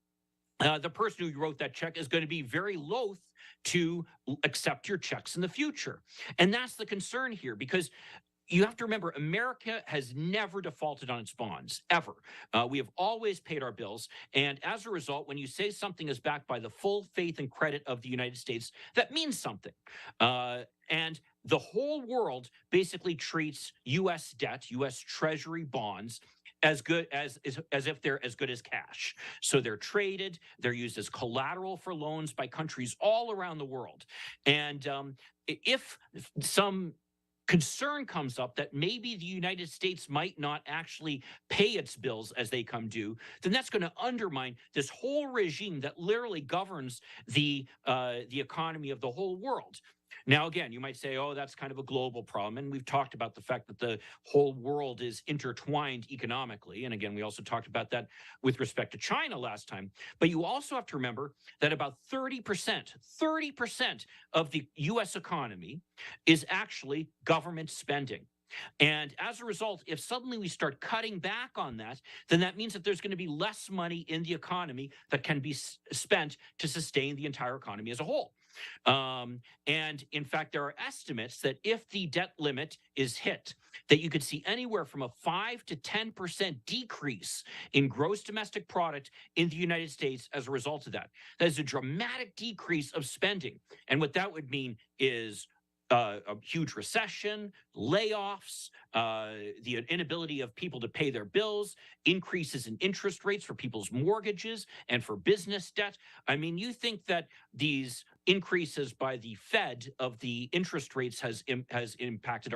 the person who wrote that check is going to be very loath to accept your checks in the future. And that's the concern here, because you have to remember, America has never defaulted on its bonds, ever. We have always paid our bills. And as a result, when you say something is backed by the full faith and credit of the United States, that means something. And the whole world basically treats U.S. debt, U.S. Treasury bonds, as good as if they're as good as cash. So they're traded, they're used as collateral for loans by countries all around the world. And if some concern comes up that maybe the United States might not actually pay its bills as they come due, then that's going to undermine this whole regime that literally governs the economy of the whole world. Now, again, you might say, oh, that's kind of a global problem. And we've talked about the fact that the whole world is intertwined economically. And again, we also talked about that with respect to China last time. But you also have to remember that about 30% of the US economy is actually government spending. And as a result, if suddenly we start cutting back on that, then that means that there's going to be less money in the economy that can be spent to sustain the entire economy as a whole. And in fact, there are estimates that if the debt limit is hit, that you could see anywhere from a 5 to 10% decrease in gross domestic product in the United States as a result of that. That is a dramatic decrease of spending. And what that would mean is a huge recession, layoffs, the inability of people to pay their bills, increases in interest rates for people's mortgages and for business debt. I mean, you think that these increases by the Fed of the interest rates has impacted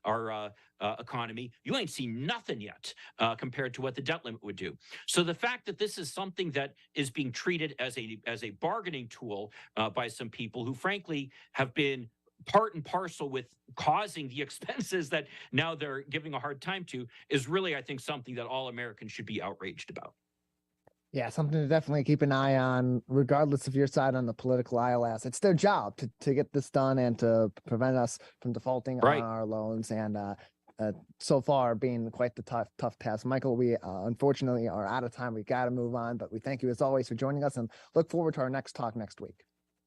our economy? You ain't seen nothing yet compared to what the debt limit would do. So the fact that this is something that is being treated as a bargaining tool by some people who, frankly, have been part and parcel with causing the expenses that now they're giving a hard time to, is really, I think, something that all Americans should be outraged about. Yeah, something to definitely keep an eye on, regardless of your side on the political aisle. As it's their job to get this done and to prevent us from defaulting on our loans. And so far being quite the tough task. Michael, we unfortunately are out of time. We got to move on, but we thank you as always for joining us and look forward to our next talk next week.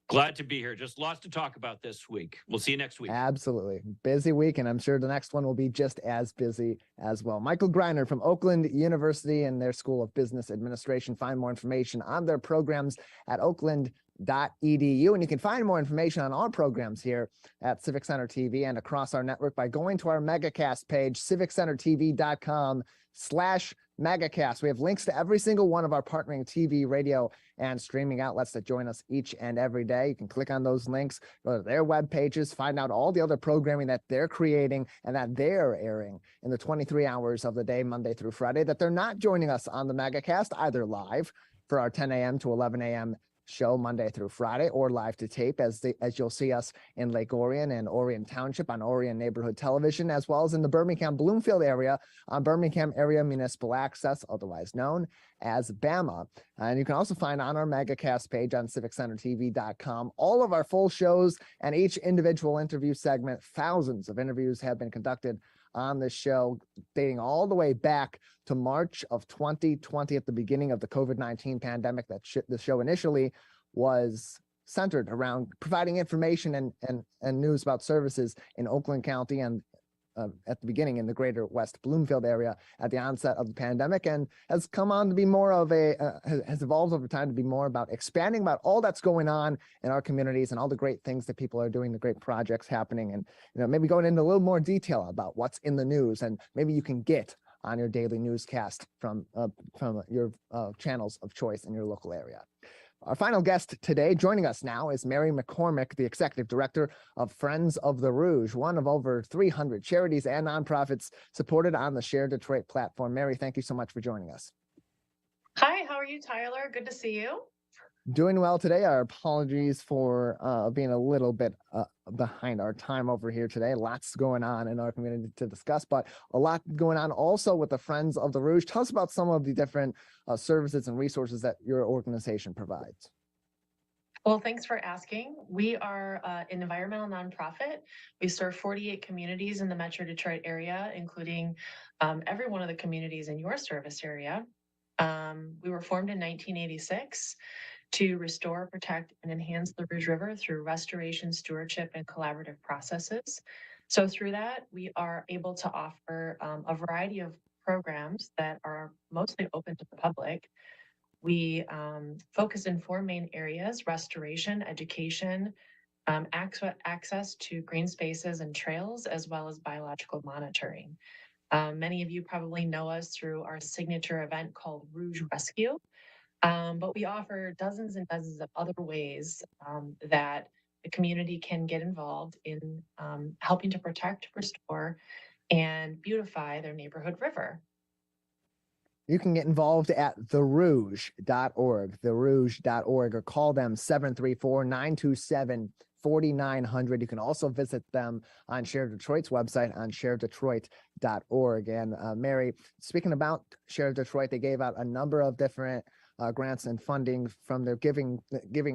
Glad to be here. Just lots to talk about this week. We'll see you next week. Absolutely. Busy week, and I'm sure the next one will be just as busy as well. Michael Greiner from Oakland University and their School of Business Administration. Find more information on their programs at oakland.edu. And you can find more information on our programs here at Civic Center TV and across our network by going to our Megacast page, civiccentertv.com/Megacast. We have links to every single one of our partnering TV, radio, and streaming outlets that join us each and every day. You can click on those links, go to their web pages, find out all the other programming that they're creating and that they're airing in the 23 hours of the day, Monday through Friday, that they're not joining us on the Megacast, either live for our 10 a.m. to 11 a.m. show Monday through Friday, or live to tape as you'll see us in Lake Orion and Orion Township on Orion Neighborhood Television, as well as in the Birmingham Bloomfield area on Birmingham Area Municipal Access, otherwise known as BAMA. And you can also find on our Megacast page on civiccentertv.com all of our full shows and each individual interview segment. Thousands of interviews have been conducted on this show, dating all the way back to March of 2020, at the beginning of the COVID-19 pandemic. That the show initially was centered around providing information and news about services in Oakland County and at the beginning in the greater West Bloomfield area at the onset of the pandemic, and has come on to be more of has evolved over time to be more about expanding about all that's going on in our communities and all the great things that people are doing, the great projects happening, and maybe going into a little more detail about what's in the news and maybe you can get on your daily newscast from your channels of choice in your local area. Our final guest today, joining us now, is Mary McCormick, the Executive Director of Friends of the Rouge, one of over 300 charities and nonprofits supported on the Share Detroit platform. Mary, thank you so much for joining us. Hi, how are you, Tyler? Good to see you. Doing well today. Our apologies for being a little bit behind our time over here today. Lots going on in our community to discuss, but a lot going on also with the Friends of the Rouge. Tell us about some of the different services and resources that your organization provides. Well, thanks for asking. We are an environmental nonprofit. We serve 48 communities in the Metro Detroit area, including every one of the communities in your service area. We were formed in 1986 to restore, protect, and enhance the Rouge River through restoration, stewardship, and collaborative processes. So through that, we are able to offer a variety of programs that are mostly open to the public. We focus in 4 main areas: restoration, education, access to green spaces and trails, as well as biological monitoring. Many of you probably know us through our signature event called Rouge Rescue. But we offer dozens and dozens of other ways that the community can get involved in helping to protect, restore, and beautify their neighborhood river. You can get involved at therouge.org, therouge.org, or call them 734-927-4900. You can also visit them on Share Detroit's website on sharedetroit.org. And Mary, speaking about Share Detroit, they gave out a number of different grants and funding from their Giving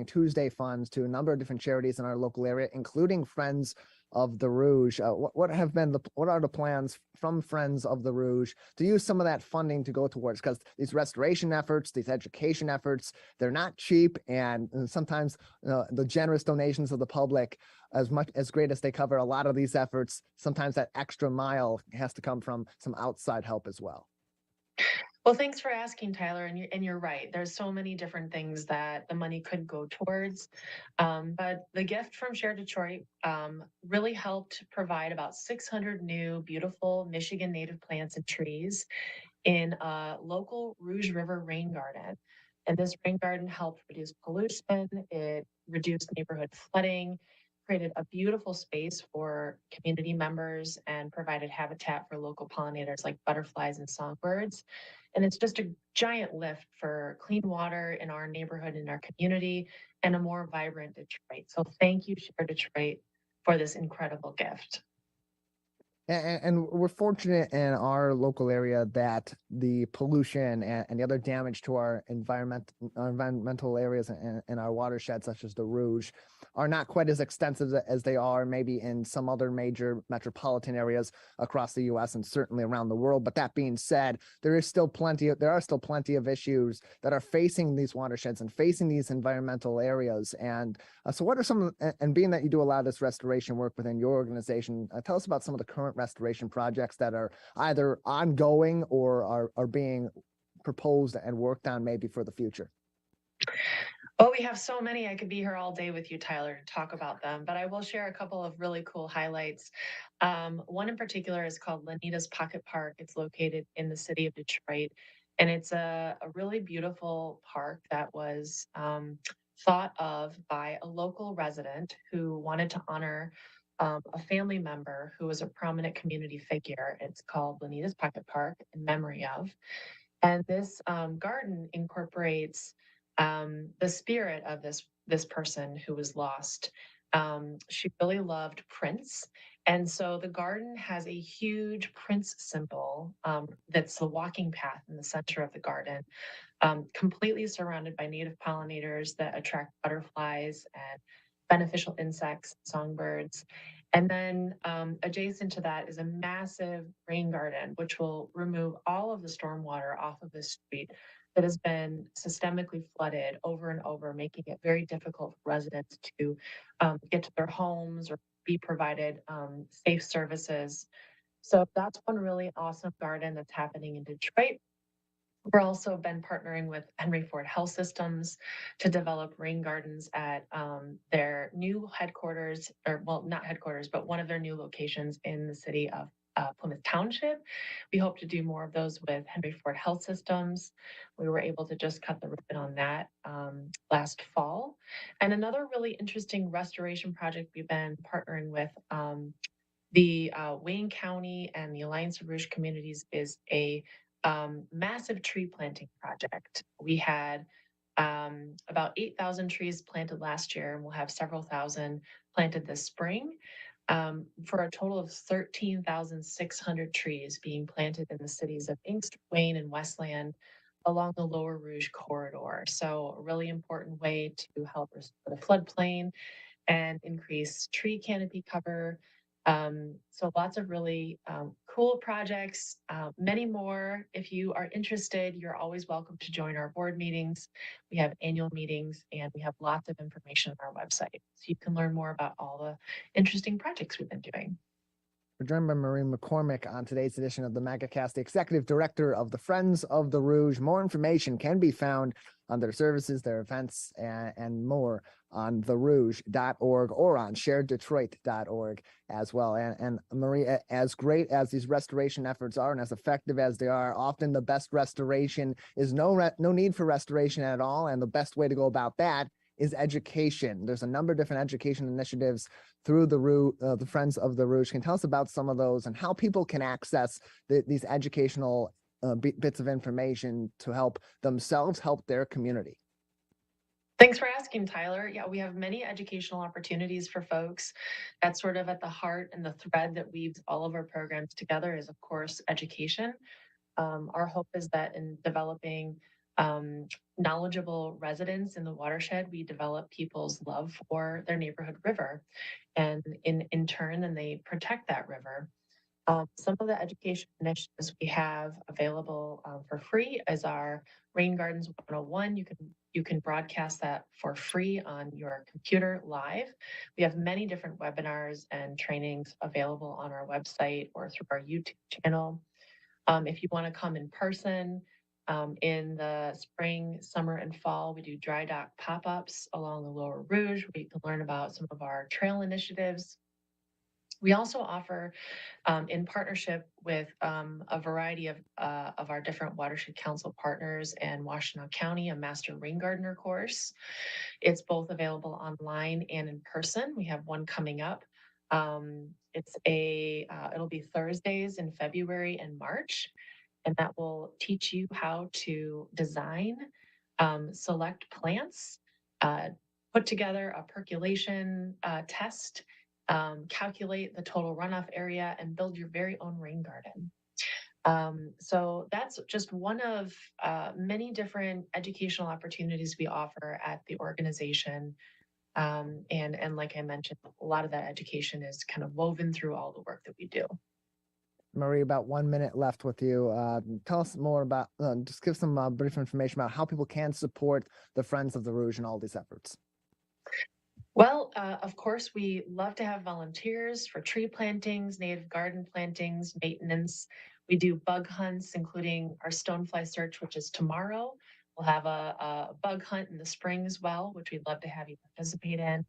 Tuesday funds to a number of different charities in our local area, including Friends of the Rouge. What are the plans from Friends of the Rouge to use some of that funding to go towards? Because these restoration efforts, these education efforts, they're not cheap, and sometimes the generous donations of the public, as great as they cover a lot of these efforts, sometimes that extra mile has to come from some outside help as well. Well, thanks for asking, Tyler. And you're right. There's so many different things that the money could go towards. But the gift from Share Detroit really helped provide about 600 new, beautiful Michigan native plants and trees in a local Rouge River rain garden. And this rain garden helped reduce pollution. It reduced neighborhood flooding, created a beautiful space for community members, and provided habitat for local pollinators like butterflies and songbirds. And it's just a giant lift for clean water in our neighborhood, in our community, and a more vibrant Detroit. So thank you, Share Detroit, for this incredible gift. And we're fortunate in our local area that the pollution and the other damage to our environmental areas and our watershed, such as the Rouge, are not quite as extensive as they are maybe in some other major metropolitan areas across the U.S. and certainly around the world. But that being said, there are still plenty of issues that are facing these watersheds and facing these environmental areas. And so what are some, and being that you do a lot of this restoration work within your organization, tell us about some of the current restoration projects that are either ongoing or are being proposed and worked on maybe for the future. Well, we have so many. I could be here all day with you, Tyler, to talk about them, but I will share a couple of really cool highlights. One in particular is called Lanita's Pocket Park. It's located in the city of Detroit, and it's a really beautiful park that was thought of by a local resident who wanted to honor a family member who was a prominent community figure. It's called Lanita's Pocket Park in memory of. And this garden incorporates the spirit of this person who was lost. She really loved Prince. And so the garden has a huge Prince symbol that's the walking path in the center of the garden, completely surrounded by native pollinators that attract butterflies and beneficial insects, songbirds. And then adjacent to that is a massive rain garden, which will remove all of the stormwater off of this street that has been systemically flooded over and over, making it very difficult for residents to get to their homes or be provided safe services. So that's one really awesome garden that's happening in Detroit. We're also been partnering with Henry Ford Health Systems to develop rain gardens at their new headquarters, or well, not headquarters, but one of their new locations in the city of Plymouth Township. We hope to do more of those with Henry Ford Health Systems. We were able to just cut the ribbon on that last fall. And another really interesting restoration project we've been partnering with the Wayne County and the Alliance of Rouge Communities is a massive tree planting project. We had about 8,000 trees planted last year, and we'll have several thousand planted this spring. For a total of 13,600 trees being planted in the cities of Inkster, Wayne, and Westland along the Lower Rouge corridor. So a really important way to help restore the floodplain and increase tree canopy cover. So lots of really cool projects, many more. If you are interested, you're always welcome to join our board meetings. We have annual meetings and we have lots of information on our website. So you can learn more about all the interesting projects we've been doing. We're joined by Marie McCormick on today's edition of the Megacast, the Executive Director of the Friends of the Rouge. More information can be found on their services, their events, and more on therouge.org or on shareddetroit.org as well. And Marie, as great as these restoration efforts are and as effective as they are, often the best restoration is no need for restoration at all. And the best way to go about that is education. There's a number of different education initiatives through the Friends of the Rouge. Can you tell us about some of those and how people can access these educational bits of information to help themselves help their community? Thanks for asking, Tyler. Yeah, we have many educational opportunities for folks. That's sort of at the heart and the thread that weaves all of our programs together is, of course, education. Our hope is that in developing knowledgeable residents in the watershed, we develop people's love for their neighborhood river. And in turn, then they protect that river. Some of the education initiatives we have available for free is our Rain Gardens 101. You can broadcast that for free on your computer live. We have many different webinars and trainings available on our website or through our YouTube channel. If you want to come in person, in the spring, summer, and fall, we do dry dock pop-ups along the Lower Rouge where you can learn about some of our trail initiatives. We also offer, in partnership with a variety of our different Watershed Council partners and Washtenaw County, a Master Rain Gardener course. It's both available online and in person. We have one coming up. It'll be Thursdays in February and March, and that will teach you how to design, select plants, put together a percolation test, calculate the total runoff area, and build your very own rain garden. So that's just one of many different educational opportunities we offer at the organization. And like I mentioned, a lot of that education is kind of woven through all the work that we do. Marie, about 1 minute left with you. Tell us more about, just give some brief information about how people can support the Friends of the Rouge and all these efforts. Well, of course, we love to have volunteers for tree plantings, native garden plantings, maintenance. We do bug hunts, including our stonefly search, which is tomorrow. We'll have a bug hunt in the spring as well, which we'd love to have you participate in.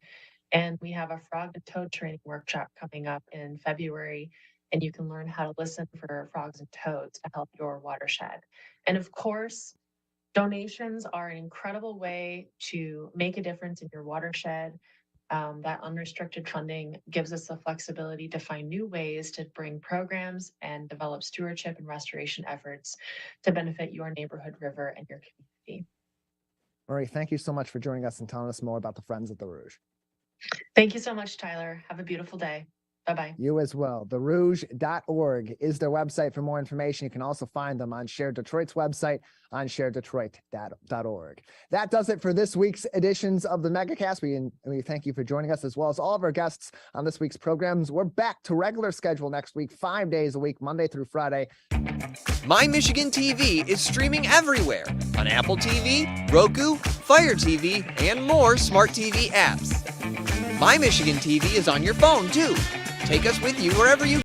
And we have a frog and toad training workshop coming up in February, and you can learn how to listen for frogs and toads to help your watershed. And of course, donations are an incredible way to make a difference in your watershed. That unrestricted funding gives us the flexibility to find new ways to bring programs and develop stewardship and restoration efforts to benefit your neighborhood river and your community. Marie, thank you so much for joining us and telling us more about the Friends of the Rouge. Thank you so much, Tyler. Have a beautiful day. Bye-bye. You as well. Therouge.org is their website for more information. You can also find them on Shared Detroit's website on shareddetroit.org. That does it for this week's editions of the Megacast. We thank you for joining us, as well as all of our guests on this week's programs. We're back to regular schedule next week, 5 days a week, Monday through Friday. My Michigan TV is streaming everywhere on Apple TV, Roku, Fire TV, and more smart TV apps. My Michigan TV is on your phone, too. Take us with you wherever you